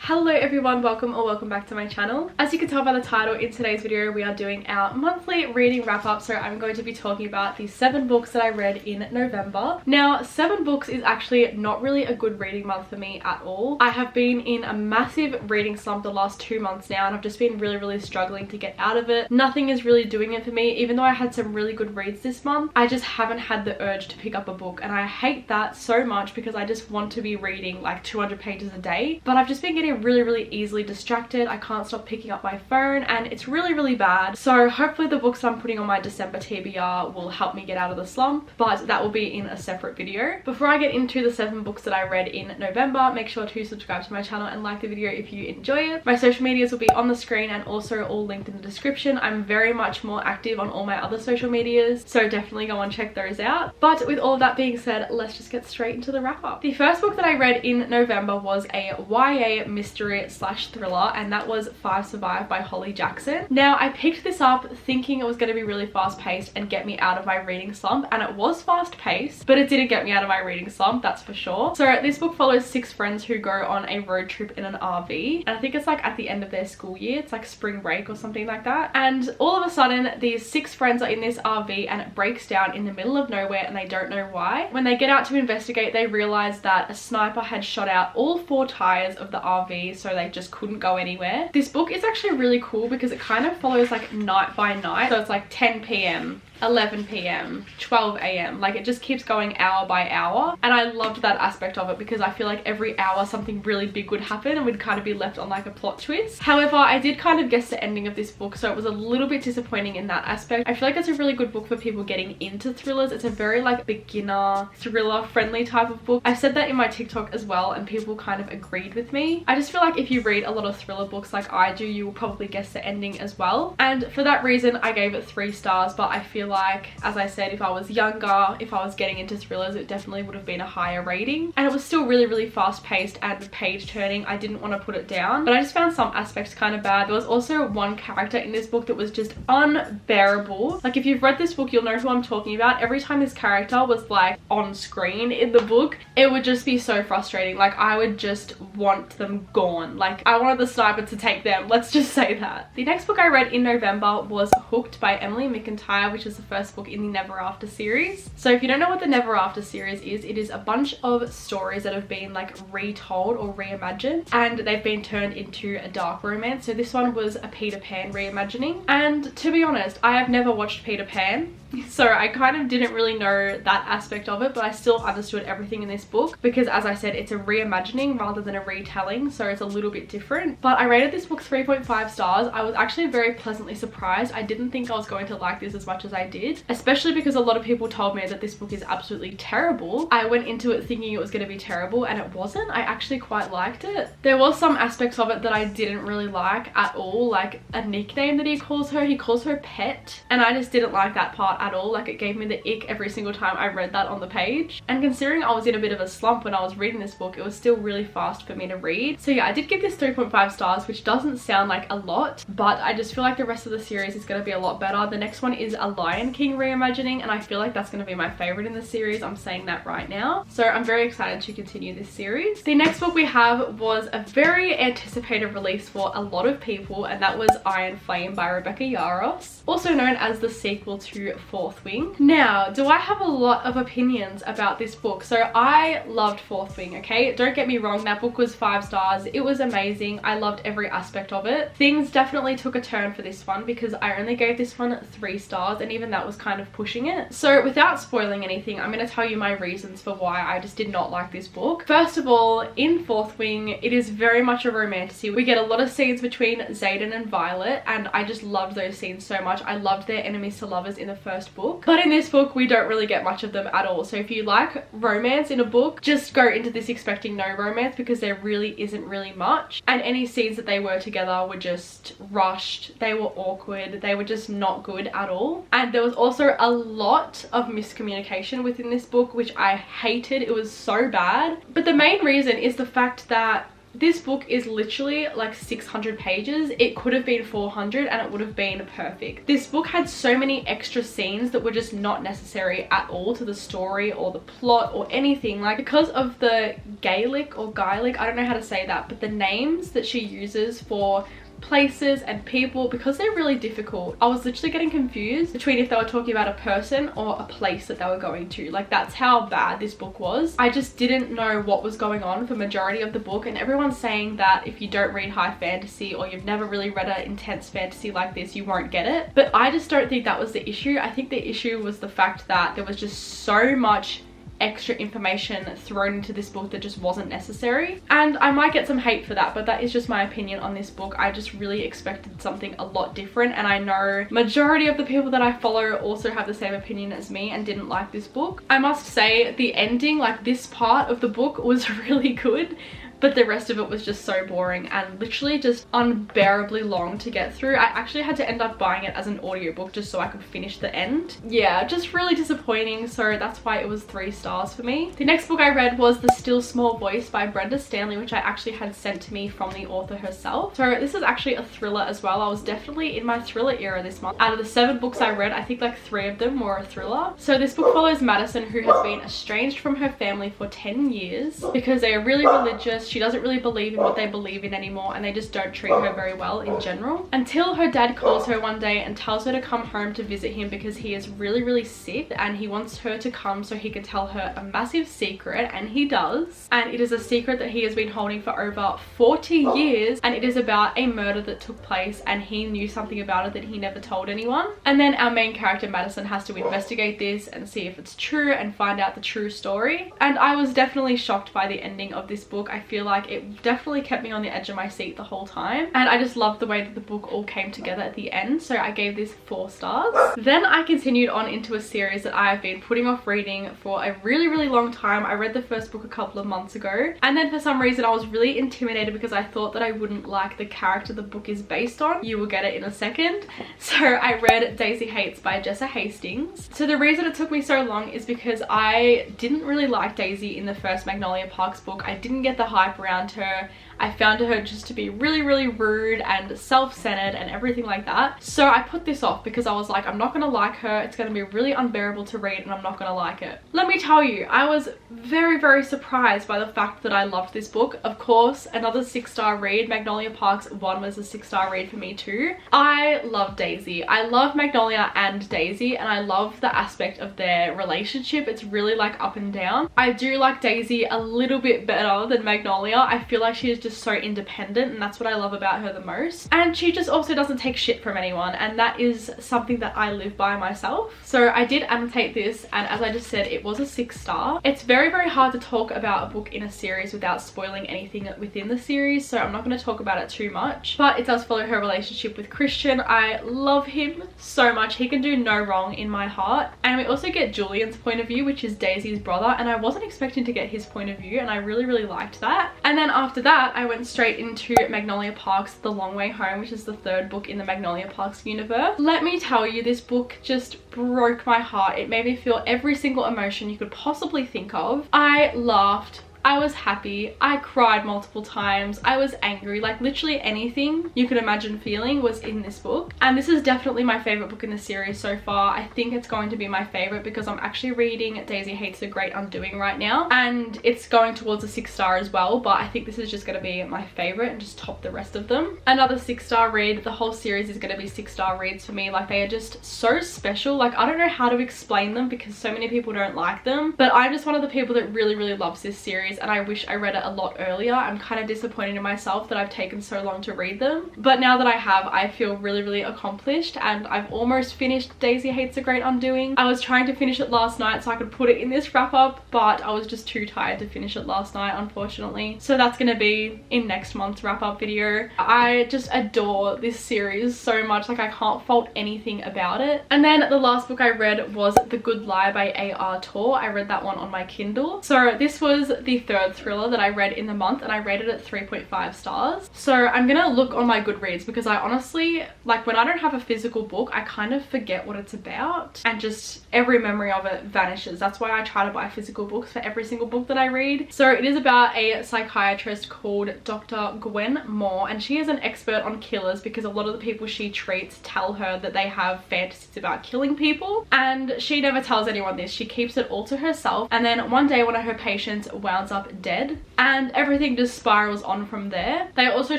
Hello everyone, welcome back to my channel. As you can tell by the title, in today's video we are doing our monthly reading wrap up. So I'm going to be talking about the 7 books that I read in November. Now 7 books is actually not really a good reading month for me at all. I have been in a massive reading slump the last 2 months now, and I've just been really struggling to get out of it. Nothing is really doing it for me. Even though I had some really good reads this month, I just haven't had the urge to pick up a book, and I hate that so much because I just want to be reading like 200 pages a day. But I've just been getting really easily distracted. I can't stop picking up my phone and it's really bad. So hopefully the books I'm putting on my December TBR will help me get out of the slump, but that will be in a separate video. Before I get into the 7 books that I read in November, make sure to subscribe to my channel and like the video if you enjoy it. My social medias will be on the screen and also all linked in the description. I'm very much more active on all my other social medias, so definitely go and check those out. But with all of that being said, let's just get straight into the wrap up. The first book that I read in November was a YA mystery / thriller, and that was 5 Survive by Holly Jackson. Now I picked this up thinking it was going to be really fast paced and get me out of my reading slump, and it was fast paced, but it didn't get me out of my reading slump, that's for sure. So this book follows 6 friends who go on a road trip in an RV, and I think it's like at the end of their school year. It's like spring break or something like that, and all of a sudden these 6 friends are in this RV and it breaks down in the middle of nowhere and they don't know why. When they get out to investigate, they realize that a sniper had shot out all 4 tires of the RV, so they just couldn't go anywhere. This book is actually really cool because it kind of follows like night by night. So it's like 10 p.m. 11 p.m, 12 a.m, like it just keeps going hour by hour, and I loved that aspect of it because I feel like every hour something really big would happen and we'd kind of be left on like a plot twist. However, I did kind of guess the ending of this book, so it was a little bit disappointing in that aspect. I feel like it's a really good book for people getting into thrillers. It's a very like beginner thriller friendly type of book. I said that in my TikTok as well and people kind of agreed with me. I just feel like if you read a lot of thriller books like I do, you will probably guess the ending as well, and for that reason I gave it 3 stars. But I feel like, as I said, if I was younger, if I was getting into thrillers, it definitely would have been a higher rating, and it was still really fast paced and page turning. I didn't want to put it down, but I just found some aspects kind of bad. There was also one character in this book that was just unbearable. Like if you've read this book, you'll know who I'm talking about. Every time this character was like on screen in the book, it would just be so frustrating. Like I would just want them gone. Like I wanted the sniper to take them, let's just say that. The next book I read in November was Hooked by Emily McIntyre, which is the first book in the Never After series. So if you don't know what the Never After series is, it is a bunch of stories that have been like retold or reimagined, and they've been turned into a dark romance. So this one was a Peter Pan reimagining, and to be honest, I have never watched Peter Pan, so I kind of didn't really know that aspect of it, but I still understood everything in this book because, as I said, it's a reimagining rather than a retelling, so it's a little bit different. But I rated this book 3.5 stars. I was actually very pleasantly surprised. I didn't think I was going to like this as much as I did, especially because a lot of people told me that this book is absolutely terrible. I went into it thinking it was going to be terrible, and it wasn't. I actually quite liked it. There was some aspects of it that I didn't really like at all, like a nickname that he calls her Pet, and I just didn't like that part at all. Like it gave me the ick every single time I read that on the page, and considering I was in a bit of a slump when I was reading this book, it was still really fast for me to read. So yeah, I did give this 3.5 stars, which doesn't sound like a lot, but I just feel like the rest of the series is going to be a lot better. The next one is a Lion King reimagining, and I feel like that's going to be my favorite in the series. I'm saying that right now, so I'm very excited to continue this series. The next book we have was a very anticipated release for a lot of people, and that was Iron Flame by Rebecca Yarros, also known as the sequel to Fourth Wing. Now, do I have a lot of opinions about this book? So I loved Fourth Wing, okay? Don't get me wrong, that book was 5 stars. It was amazing. I loved every aspect of it. Things definitely took a turn for this one because I only gave this one 3 stars, and even that was kind of pushing it. So without spoiling anything, I'm going to tell you my reasons for why I just did not like this book. First of all, in Fourth Wing, it is very much a romantasy. We get a lot of scenes between Xaden and Violet, and I just loved those scenes so much. I loved their enemies to lovers in the first book, but in this book we don't really get much of them at all. So if you like romance in a book, just go into this expecting no romance because there really isn't really much, and any scenes that they were together were just rushed. They were awkward. They were just not good at all, and there was also a lot of miscommunication within this book, which I hated. It was so bad. But the main reason is the fact that This book is literally like 600 pages. It could have been 400 and it would have been perfect. This book had so many extra scenes that were just not necessary at all to the story or the plot or anything. Like, because of the Gaelic, I don't know how to say that, but the names that she uses for places and people, because they're really difficult, I was literally getting confused between if they were talking about a person or a place that they were going to. Like, that's how bad this book was. I just didn't know what was going on for majority of the book, and everyone's saying that if you don't read high fantasy or you've never really read an intense fantasy like this, you won't get it. But I just don't think that was the issue. I think the issue was the fact that there was just so much extra information thrown into this book that just wasn't necessary, and I might get some hate for that, but that is just my opinion on this book. I just really expected something a lot different, and I know majority of the people that I follow also have the same opinion as me and didn't like this book. I must say the ending, like this part of the book, was really good, but the rest of it was just so boring and literally just unbearably long to get through. I actually had to end up buying it as an audiobook just so I could finish the end. Yeah, just really disappointing, so that's why it was 3 stars for me. The next book I read was The Still Small Voice by Brenda Stanley, which I actually had sent to me from the author herself. So this is actually a thriller as well. I was definitely in my thriller era this month. Out of the 7 books I read, I think like 3 of them were a thriller. So this book follows Madison, who has been estranged from her family for 10 years because they are really religious. She doesn't really believe in what they believe in anymore, and they just don't treat her very well in general, until her dad calls her one day and tells her to come home to visit him because he is really sick and he wants her to come so he can tell her a massive secret, and he does. And it is a secret that he has been holding for over 40 years, and it is about a murder that took place, and he knew something about it that he never told anyone. And then our main character Madison has to investigate this and see if it's true and find out the true story. And I was definitely shocked by the ending of this book. I feel like it definitely kept me on the edge of my seat the whole time, and I just loved the way that the book all came together at the end, so I gave this 4 stars. Then I continued on into a series that I have been putting off reading for a really long time. I read the first book a couple of months ago, and then for some reason I was really intimidated because I thought that I wouldn't like the character the book is based on. You will get it in a second. So I read Daisy Hates by Jessa Hastings. So the reason it took me so long is because I didn't really like Daisy in the first Magnolia Parks book. I didn't get the hype around her. I found her just to be really rude and self-centered and everything like that. So I put this off because I was like, I'm not gonna like her. It's gonna be really unbearable to read and I'm not gonna like it. Let me tell you, I was very surprised by the fact that I loved this book. Of course, another 6-star read. Magnolia Parks 1 was a 6-star read for me too. I love Daisy. I love Magnolia and Daisy, and I love the aspect of their relationship. It's really like up and down. I do like Daisy a little bit better than Magnolia. I feel like she is just so independent, and that's what I love about her the most. And she just also doesn't take shit from anyone, and that is something that I live by myself. So I did annotate this, and as I just said, it was a 6-star. It's very hard to talk about a book in a series without spoiling anything within the series, so I'm not going to talk about it too much, but it does follow her relationship with Christian. I love him so much. He can do no wrong in my heart. And we also get Julian's point of view, which is Daisy's brother, and I wasn't expecting to get his point of view, and I really liked that. And then after that I went straight into Magnolia Parks The Long Way Home, which is the 3rd book in the Magnolia Parks universe. Let me tell you, this book just broke my heart. It made me feel every single emotion you could possibly think of. I laughed, I was happy, I cried multiple times, I was angry, like literally anything you could imagine feeling was in this book. And this is definitely my favorite book in the series so far. I think it's going to be my favorite because I'm actually reading Daisy Hates the Great Undoing right now, and it's going towards a 6-star as well, but I think this is just going to be my favorite and just top the rest of them. Another 6-star read. The whole series is going to be 6-star reads for me. Like, they are just so special. Like, I don't know how to explain them because so many people don't like them, but I'm just one of the people that really loves this series, and I wish I read it a lot earlier. I'm kind of disappointed in myself that I've taken so long to read them, but now that I have, I feel really accomplished, and I've almost finished Daisy Hates the Great Undoing. I was trying to finish it last night so I could put it in this wrap up, but I was just too tired to finish it last night, unfortunately. So that's gonna be in next month's wrap up video. I just adore this series so much. Like, I can't fault anything about it. And then the last book I read was The Good Lie by A.R. Torr. I read that one on my Kindle. So this was the third thriller that I read in the month, and I rated it 3.5 stars. So I'm gonna look on my Goodreads because I honestly, like, when I don't have a physical book, I kind of forget what it's about and just every memory of it vanishes. That's why I try to buy physical books for every single book that I read. So it is about a psychiatrist called Dr. Gwen Moore, and she is an expert on killers because a lot of the people she treats tell her that they have fantasies about killing people, and she never tells anyone this. She keeps it all to herself, and then one day one of her patients wounds up dead and everything just spirals on from there. They are also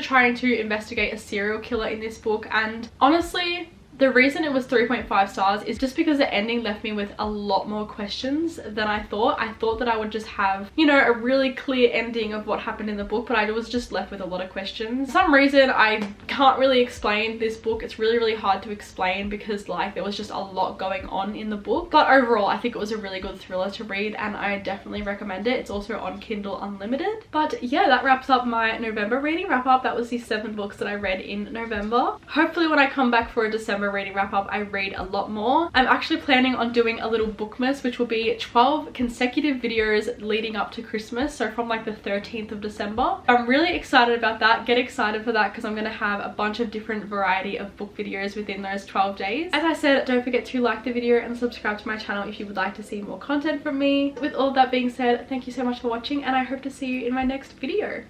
trying to investigate a serial killer in this book, and honestly, the reason it was 3.5 stars is just because the ending left me with a lot more questions than I thought. I thought that I would just have, you know, a really clear ending of what happened in the book, but I was just left with a lot of questions. For some reason, I can't really explain this book. It's really, really hard to explain because, like, there was just a lot going on in the book. But overall, I think it was a really good thriller to read, and I definitely recommend it. It's also on Kindle Unlimited. But yeah, that wraps up my November reading wrap up. That was the 7 books that I read in November. Hopefully when I come back for a December reading wrap up, I read a lot more. I'm actually planning on doing a little bookmas, which will be 12 consecutive videos leading up to Christmas, so from like the 13th of December. I'm really excited about that. Get excited for that because I'm going to have a bunch of different variety of book videos within those 12 days. As I said, don't forget to like the video and subscribe to my channel if you would like to see more content from me. With all of that being said, thank you so much for watching, and I hope to see you in my next video.